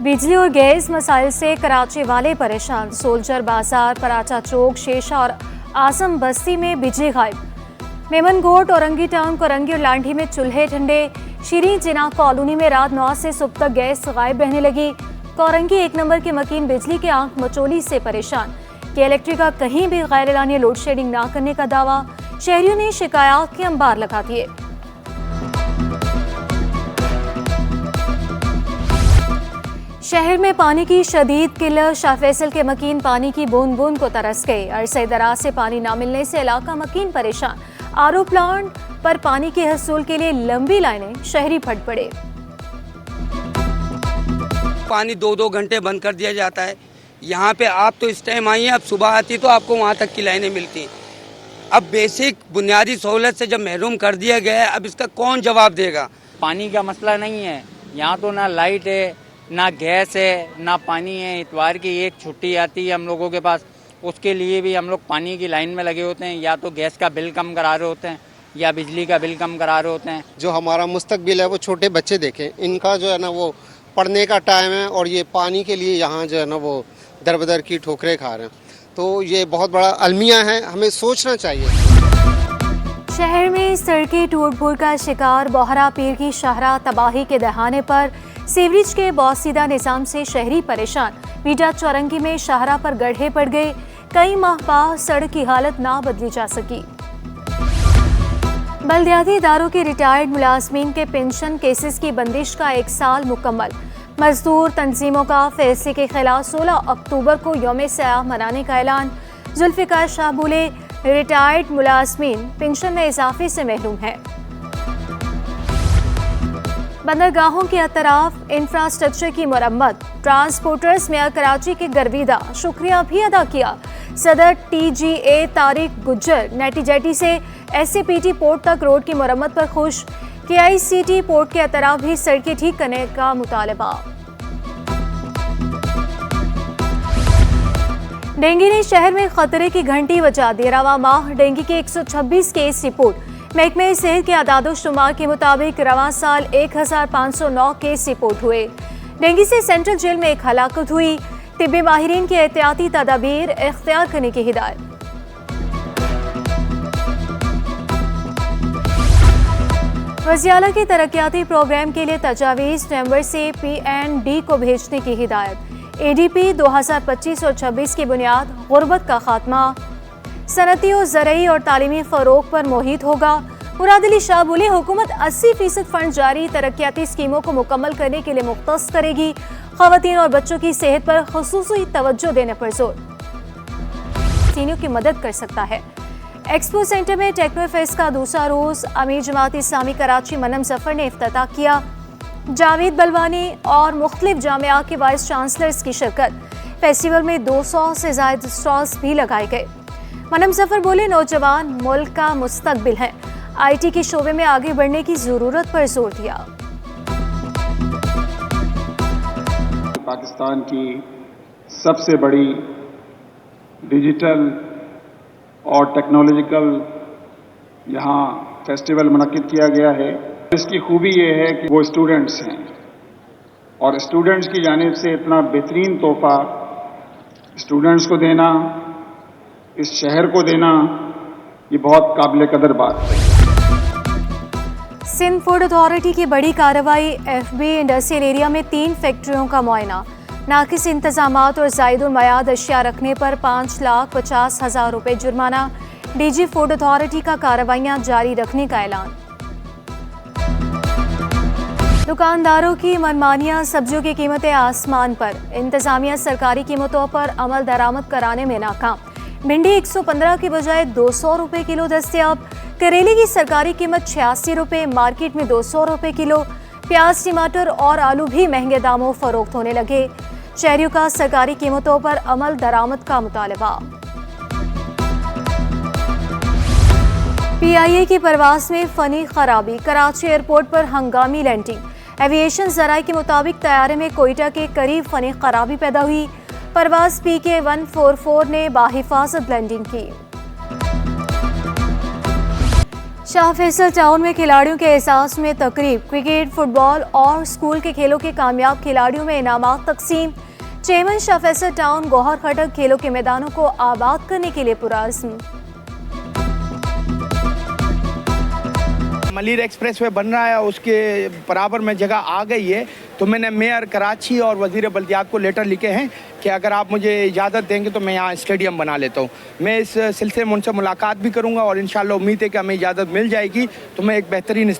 बिजली और गैस मसाइल से कराची वाले परेशान। सोल्जर बाजार, पराठा चौक, शेषा और आसम बस्ती में बिजली गायब। मेमनगोट, औरंगी टाउन, कोरंगी और लांढी में चूल्हे ठंडे। शीरी जिना कॉलोनी में रात 9 से सुबह तक गैस गायब रहने लगी। कोरंगी 1 नंबर के मकीन बिजली के आंख मचोली से परेशान कि इलेक्ट्रिक का कहीं भी गैर एलानिया लोड शेडिंग ना करने का दावा। शहरियों ने शिकायत के अंबार लगा दिए। शहर में पानी की शदीद किल्लत। शाह फैसल के मकीन पानी की बूंद बूंद को तरस गए। अरसे दराज से पानी ना मिलने से इलाका मकीन परेशान। आरओ प्लांट पर पानी के हसूल के लिए लंबी लाइनें, शहरी फट पड़े। पानी 2-2 घंटे बंद कर दिया जाता है। यहाँ पे आप तो इस टाइम आई हैं, अब सुबह आती तो आपको वहाँ तक की लाइनें मिलती। अब बेसिक बुनियादी सहूलत से जब महरूम कर दिया गया है, अब इसका कौन जवाब देगा? पानी का मसला नहीं है यहाँ, तो ना लाइट है, ना गैस है, ना पानी है। इतवार की एक छुट्टी आती है हम लोगों के पास, उसके लिए भी हम लोग पानी की लाइन में लगे होते हैं। या तो गैस का बिल कम करा रहे होते हैं या बिजली का बिल कम करा रहे होते हैं। जो हमारा मुस्तकबिल है वो छोटे बच्चे देखें, इनका जो है ना वो पढ़ने का टाइम है और ये पानी के लिए यहाँ जो है ना वो दरबदर की ठोकरें खा रहे हैं। तो ये बहुत बड़ा अलमिया है, हमें सोचना चाहिए। शहर में सड़कें टूट फूट का शिकार। बोहरा पीर की शाहराह तबाही के दहाने पर सीवरेज के बौसीदा निज़ाम से शहरी परेशान। मीडा चौरंगी में शाहराह पर गड्ढे पड़ गए। कई माह बाद सड़क की हालत ना बदली जा सकी। बल्दियाती इदारों के रिटायर्ड मुलाजमीन के पेंशन केसेस की बंदिश का 1 साल मुकम्मल। मजदूर तंजीमों का फैसले के खिलाफ 16 अक्टूबर को यौम सयाह मनाने का ऐलान। जुल्फिकार शाह बोले, रिटायर्ड मुलाजमीन पेंशन में इजाफे से महरूम है। बंदरगाहों के अतराफ इंफ्रास्ट्रक्चर की मरम्मत। ट्रांसपोर्टर्स में कराची के गर्विदा शुक्रिया भी अदा किया। सदर TGA तारिक गुज्जर नेटीजेटी से SCPT पोर्ट तक रोड की मरम्मत पर खुश। KICT पोर्ट के अतराफ भी सड़कें ठीक करने का मुतालबा। डेंगू ने शहर में खतरे की घंटी बजा दी। रवा माह डेंगू के 126 केस रिपोर्ट। महकमे सेहत के आदादोशुमार के मुताबिक रवा साल 1509 केस रिपोर्ट हुए। डेंगू से सेंट्रल जेल में 1 हलाकत हुई। तिब्बी माहिरीन की एहतियाती तदाबीर इख्तियार करने की हिदायत। वज़ीर-ए-आला के तरक्याती प्रोग्राम के लिए तजावीज़ नवंबर से PND को भेजने की हिदायत। ADP 2025 और 26 की बुनियाद गुर्बत का खात्मा। सनती और ज़रई और तालीमी फ़रोग पर मोहित होगा। मुराद अली शाह बोले, हुकूमत 80% फंड जारी तरक्याती स्कीमों को मुकम्मल करने के लिए मुख्तस करेगी। ख़वातीन और बच्चों की सेहत पर ख़ुसूसी तवज्जो देने पर जोर। सीनियों की मदद कर सकता है। एक्सपो सेंटर में टेक्नो फेस्ट का दूसरा रोज अमीर जमात इस्लामी कराची मनम जफर ने इफ्तिताह किया। जावेद बलवानी और मुख्तलिफ जामिया के वाइस चांसलर्स की शिरकत। फेस्टिवल में 200 से ज़ायद स्टॉल्स भी लगाए गए। मनम जफर बोले, नौजवान मुल्क का मुस्तकबिल है। IT के शोबे में आगे बढ़ने की ज़रूरत पर जोर दिया। पाकिस्तान की सबसे बड़ी डिजिटल और टेक्नोलॉजिकल यहाँ फेस्टिवल मुनक्किद किया गया है। इसकी खूबी ये है कि वो स्टूडेंट्स हैं और स्टूडेंट्स की जानिब से इतना बेहतरीन तोहफा स्टूडेंट्स को देना, इस शहर को देना, ये बहुत काबिल कदर बात है। सिंध फूड अथॉरिटी की बड़ी कार्रवाई। FB इंडस्ट्रियल एरिया में 3 फैक्ट्रियों का मुआयना। नाकिस इंतजामात और ज़ायदुल मयाद अशिया रखने पर 5,50,000 रुपये जुर्माना। DG फूड अथॉरिटी का कार्रवाइयाँ जारी रखने का ऐलान। दुकानदारों की मनमानियाँ, सब्जियों की कीमतें आसमान पर। इंतजामिया सरकारी कीमतों पर अमल दरामद कराने में नाकाम। भिंडी 115 की बजाय 200 रुपये किलो दस्तयाब। करेले की सरकारी कीमत 86 रुपये, मार्केट में 200 रुपये किलो। प्याज, टमाटर और आलू भी महंगे दामों फरोख्त होने लगे। शहरियों का सरकारी कीमतों पर अमल दरामद का मुतालबा। PIA की परवास में फनी खराबी। कराची एयरपोर्ट पर हंगामी लैंडिंग। एविएशन ज़राए के मुताबिक तैयारे में कोयटा के करीब फनी खराबी पैदा हुई। परवास PK 144 ने बाहिफाजत लैंडिंग की। शाह फैसल टाउन में खिलाड़ियों के एहसास में तकरीब, क्रिकेट, फुटबॉल और स्कूल के खेलों के कामयाब खिलाड़ियों में इनामात तकसीम। चेयरमैन शाह फैसल टाउन गौहर खटक खेलों के मैदानों को आबाद करने के लिए पुरअज़्म। मलिर एक्सप्रेस वे बन रहा है, उसके बराबर में जगह आ गई है, तो मैंने मेयर कराची और वजीर बल्दियात को लेटर लिखे हैं कि अगर आप मुझे इजाज़त देंगे तो मैं यहाँ स्टेडियम बना लेता हूँ। मैं इस सिलसिले में उनसे मुलाकात भी करूँगा और इंशाअल्लाह उम्मीद है कि हमें इजाज़त मिल जाएगी तो मैं एक बेहतरीन